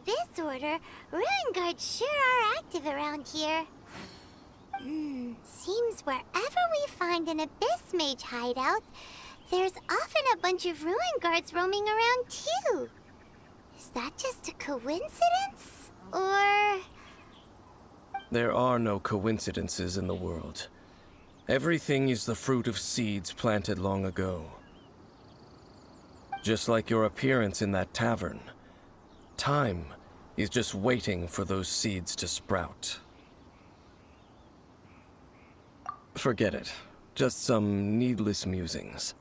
Abyss Order, Ruin Guards sure are active around here. Seems wherever we find an Abyss Mage hideout, there's often a bunch of Ruin Guards roaming around too. Is that just a coincidence? Or... There are no coincidences in the world. Everything is the fruit of seeds planted long ago. Just like your appearance in that tavern, time is just waiting for those seeds to sprout. Forget it. Just some needless musings.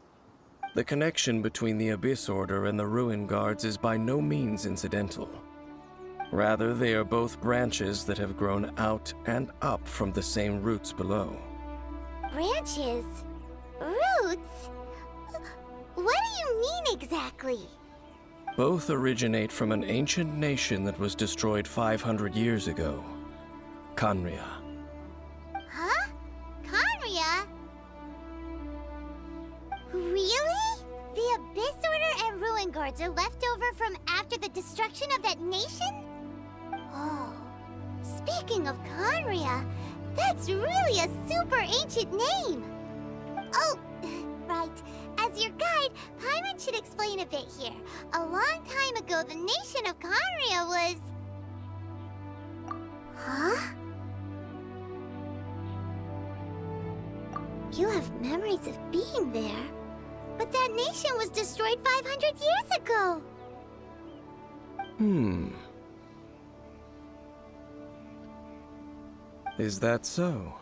The connection between the Abyss Order and the Ruin Guards is by no means incidental. Rather, they are both branches that have grown out and up from the same roots below. Branches? Roots? What do you mean exactly? Both originate from an ancient nation that was destroyed 500 years ago, Khaenri'ah. Huh? Khaenri'ah? Really? The Abyss Order and Ruin Guards are left over from after the destruction of that nation? Oh, speaking of Khaenri'ah, that's really a super ancient name. Oh, right. As your guide, Paimon should explain a bit here. A long time ago, the nation of Khaenri'ah was... Huh? You have memories of being there. But that nation was destroyed 500 years ago. Is that so?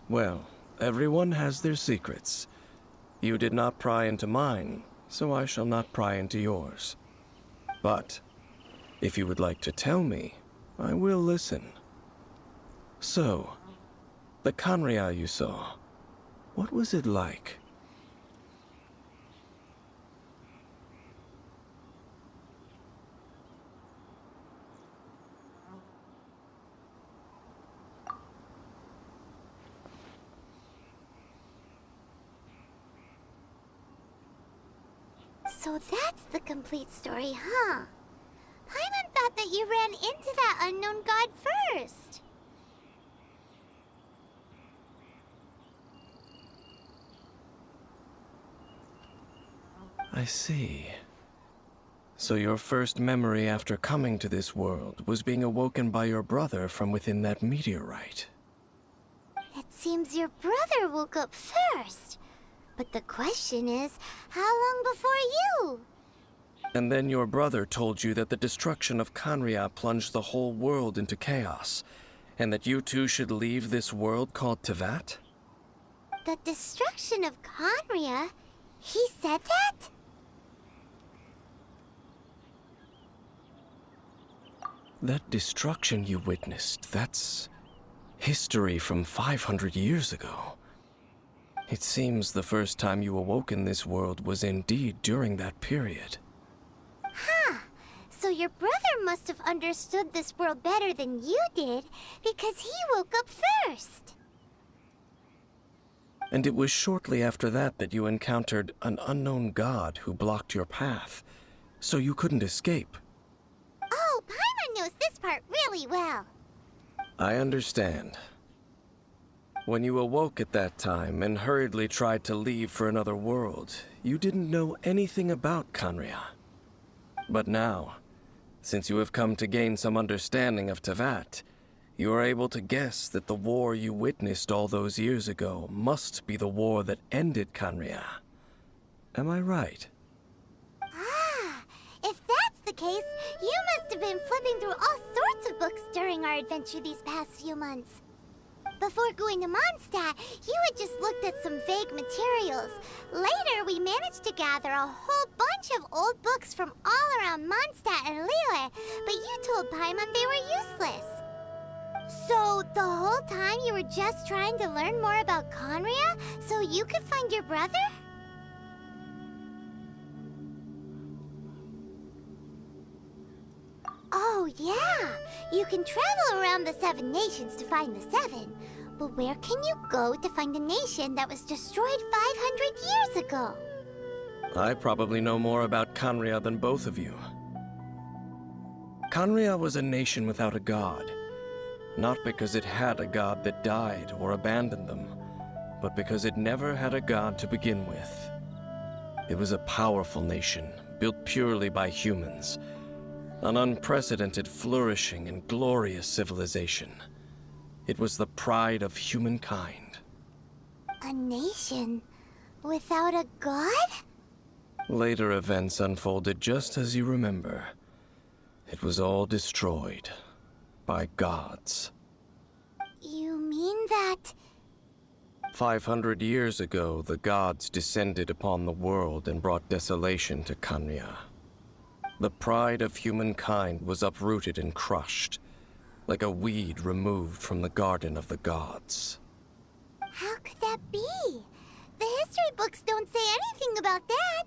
Well, everyone has their secrets. You did not pry into mine, so I shall not pry into yours. But, if you would like to tell me, I will listen. So, the Khaenri'ah you saw, what was it like? So that's the complete story, huh? Paimon thought that you ran into that unknown god first. I see. So your first memory after coming to this world was being awoken by your brother from within that meteorite. It seems your brother woke up first. But the question is, how long before you? And then your brother told you that the destruction of Khaenri'ah plunged the whole world into chaos, and that you two should leave this world called Teyvat? The destruction of Khaenri'ah? He said that? That destruction you witnessed, that's history from 500 years ago. It seems the first time you awoke in this world was indeed during that period. Huh. So your brother must have understood this world better than you did, because he woke up first. And it was shortly after that that you encountered an unknown god who blocked your path, so you couldn't escape. Oh, Paimon knows this part really well. I understand. When you awoke at that time and hurriedly tried to leave for another world, you didn't know anything about Khaenri'ah. But now, since you have come to gain some understanding of Teyvat, you are able to guess that the war you witnessed all those years ago must be the war that ended Khaenri'ah. Am I right? Ah, if that's the case, you must have been flipping through all sorts of books during our adventure these past few months. Before going to Mondstadt, you had just looked at some vague materials. Later, we managed to gather a whole bunch of old books from all around Mondstadt and Liyue, but you told Paimon they were useless. So, the whole time you were just trying to learn more about Khaenri'ah so you could find your brother? Oh, yeah! You can travel around the 7 nations to find the 7. But where can you go to find a nation that was destroyed 500 years ago? I probably know more about Khaenri'ah than both of you. Khaenri'ah was a nation without a god, not because it had a god that died or abandoned them, but because it never had a god to begin with. It was a powerful nation, built purely by humans, an unprecedented, flourishing, and glorious civilization. It was the pride of humankind. A nation without a god? Later events unfolded just as you remember. It was all destroyed by gods. You mean that... 500 years ago, the gods descended upon the world and brought desolation to Khaenri'ah. The pride of humankind was uprooted and crushed, like a weed removed from the garden of the gods. How could that be? The history books don't say anything about that.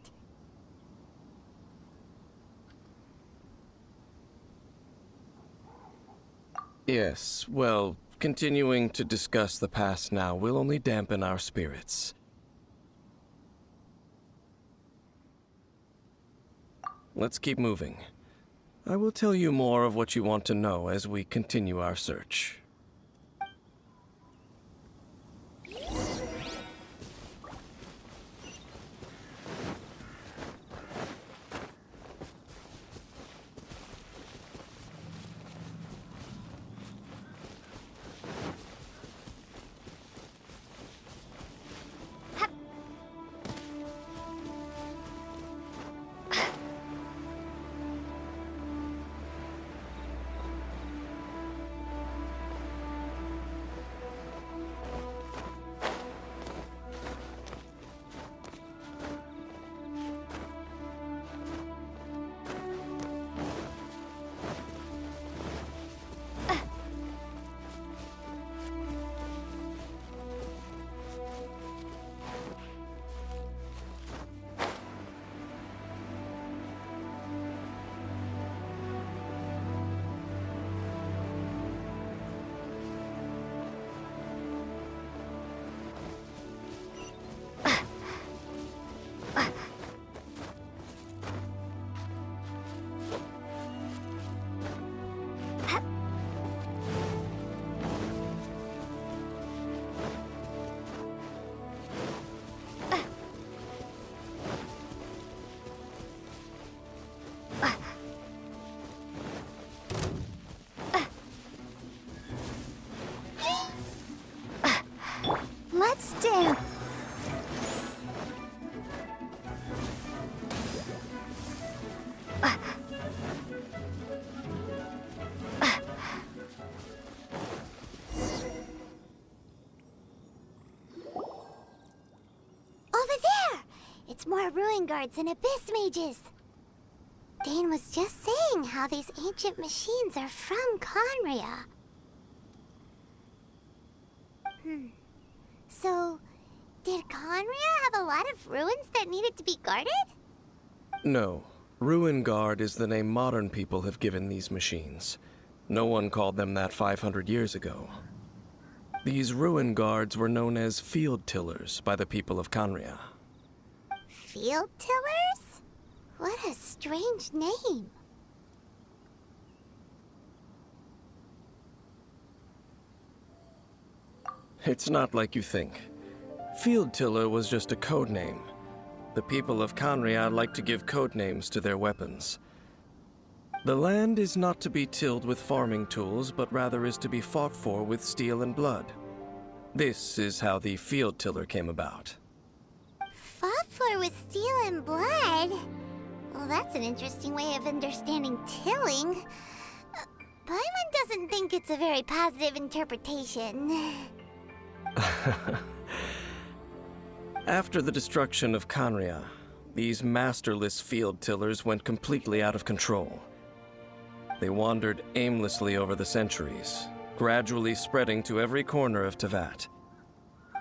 Yes, well, continuing to discuss the past now will only dampen our spirits. Let's keep moving. I will tell you more of what you want to know as we continue our search. Let's dance. Over there! It's more ruin guards and abyss mages. Dane was just saying how these ancient machines are from Khaenri'ah. So, did Khaenri'ah have a lot of ruins that needed to be guarded? No. Ruin Guard is the name modern people have given these machines. No one called them that 500 years ago. These Ruin Guards were known as Field Tillers by the people of Khaenri'ah. Field tillers? What a strange name. It's not like you think. Field Tiller was just a code name. The people of Khaenri'ah like to give code names to their weapons. The land is not to be tilled with farming tools, but rather is to be fought for with steel and blood. This is how the Field Tiller came about. Fought for with steel and blood? Well, that's an interesting way of understanding tilling. Paimon doesn't think it's a very positive interpretation. After the destruction of Khaenri'ah, these masterless field tillers went completely out of control. They wandered aimlessly over the centuries, gradually spreading to every corner of Teyvat.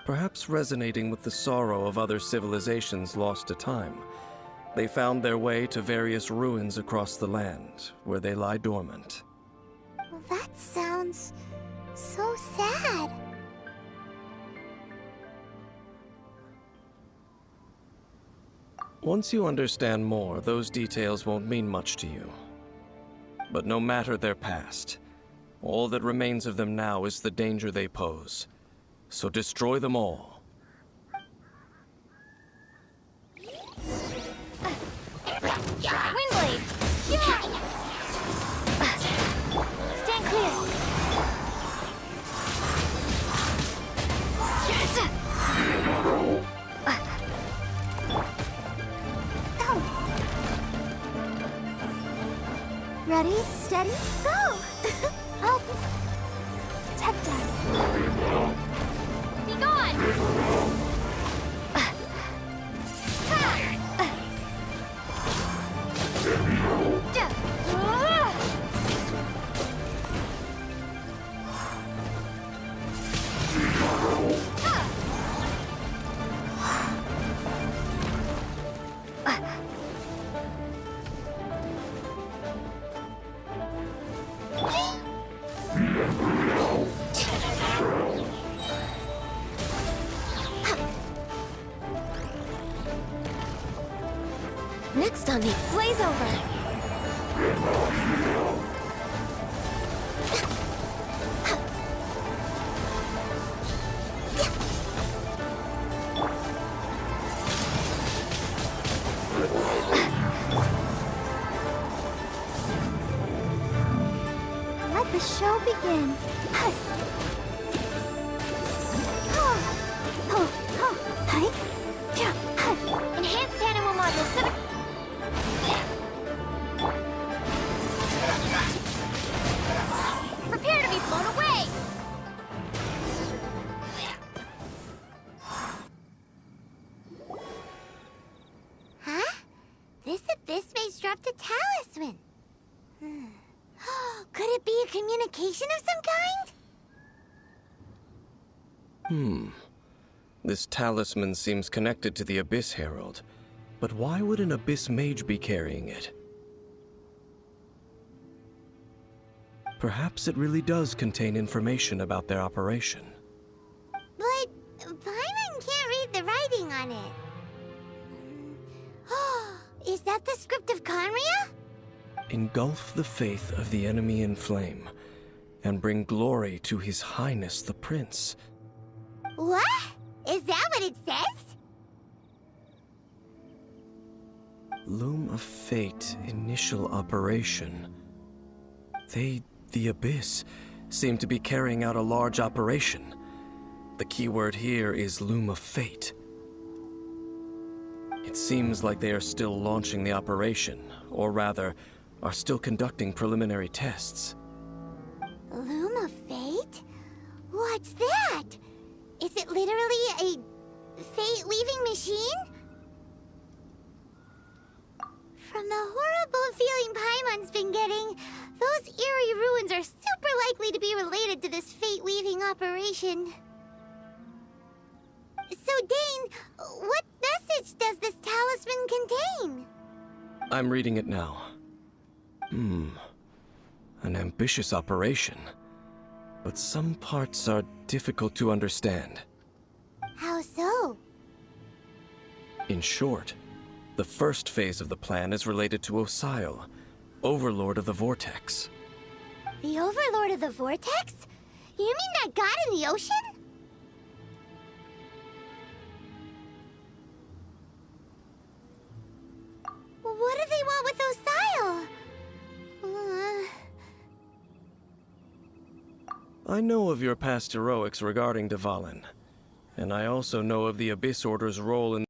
Perhaps resonating with the sorrow of other civilizations lost to time, they found their way to various ruins across the land, where they lie dormant. Well, that sounds so sad. Once you understand more, those details won't mean much to you. But no matter their past, all that remains of them now is the danger they pose. So destroy them all. Windblade! Yeah! Stand clear! Yes! Ready, steady, go! Help! Protect us! Be gone! Next on me, blaze over! Let the show begin. Enhanced animal module. Prepare to be blown away! Huh? This abyss maze dropped a talisman. Could it be a communication of some kind? This talisman seems connected to the Abyss Herald. But why would an Abyss Mage be carrying it? Perhaps it really does contain information about their operation. But Paimon can't read the writing on it. Is that the script of Conria? Engulf the faith of the enemy in flame, and bring glory to His Highness the Prince. What? Is that what it says? Loom of Fate initial operation. The Abyss, seem to be carrying out a large operation. The keyword here is Loom of Fate. It seems like they are still launching the operation, or rather, are still conducting preliminary tests. Loom of Fate? What's that? Is it literally a fate-weaving machine? From the horrible feeling Paimon's been getting, those eerie ruins are super likely to be related to this fate-weaving operation. So, Dane, what message does this talisman contain? I'm reading it now. An ambitious operation. But some parts are difficult to understand. How so? In short, the first phase of the plan is related to Osial, Overlord of the Vortex. The Overlord of the Vortex? You mean that god in the ocean? What do they want with Osial? I know of your past heroics regarding Dvalin, and I also know of the Abyss Order's role in